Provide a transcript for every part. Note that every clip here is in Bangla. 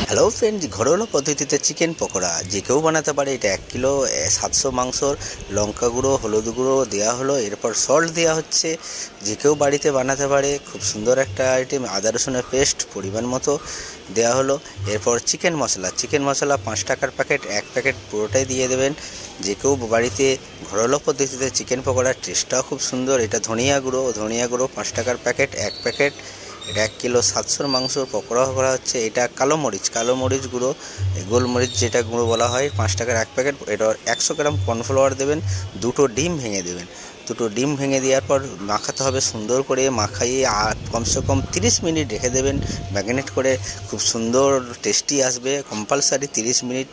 হ্যালো ফ্রেন্ডস, ঘরোয়া পদ্ধতিতে চিকেন পকোড়া যে কেউ বানাতে পারে। এটা 1 কিলো 700 মাংসর লঙ্কা গুঁড়ো, হলুদ গুঁড়ো দেওয়া হলো, এরপর সল্ট দেওয়া হচ্ছে। যে কেউ বাড়িতে বানাতে পারে, খুব সুন্দর একটা আইটেম। আদা রসুনের পেস্ট পরিমাণ মতো দেওয়া হলো। এরপর চিকেন মশলা 5 টাকার প্যাকেট, 1 প্যাকেট পুরোটাই দিয়ে দেবেন। যে কেউ বাড়িতে ঘরোয়া পদ্ধতিতে চিকেন পকোড়ার টেস্টটাও খুব সুন্দর। এটা ধনিয়া গুঁড়ো 5 টাকার প্যাকেট, 1 প্যাকেট। এটা 1 কিলো 700 মাংসর পকোড়া করা হচ্ছে। এটা কালো মরিচ গুঁড়ো, গোলমরিচ যেটা গুঁড়ো বলা হয়, 5 টাকার 1 প্যাকেট। এটা 100 গ্রাম কর্নফ্লাওয়ার দেবেন। 2টো ডিম ভেঙে দেবেন। 2টো ডিম ভেঙে দেওয়ার পর মাখাতে হবে সুন্দর করে। মাখাইয়ে আর কমসে কম 30 মিনিট রেখে দেবেন ম্যারিনেট করে। খুব সুন্দর টেস্টি আসবে। কম্পালসারি 30 মিনিট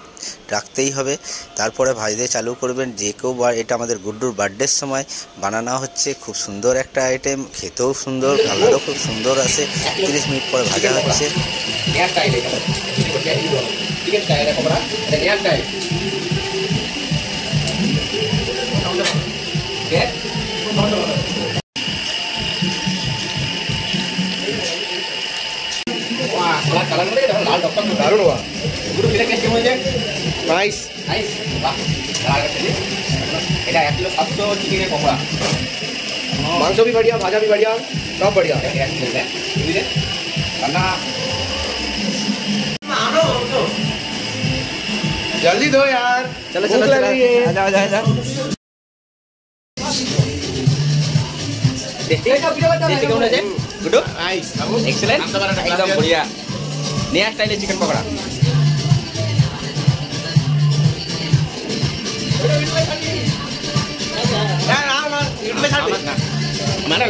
রাখতেই হবে। তারপরে ভাজতে চালু করবেন। যে কেউ এটা আমাদের গুড্ডুর বার্থডের সময় বানানো হচ্ছে। খুব সুন্দর একটা আইটেম, খেতেও সুন্দর, কালারও খুব সুন্দর আসে। 30 মিনিট পরে ভাজা হচ্ছে। मांस भी बढ़िया, भाजा भी बढ़िया, सब बढ़िया। जल्दी दो यार, चलो चलो चलो, आजा। কেমন আছে গুড্ডু? এক্সেলেন্ট, একদম বঢ়িয়া। নয়া স্টাইলে চিকেন পকোড়া। মানে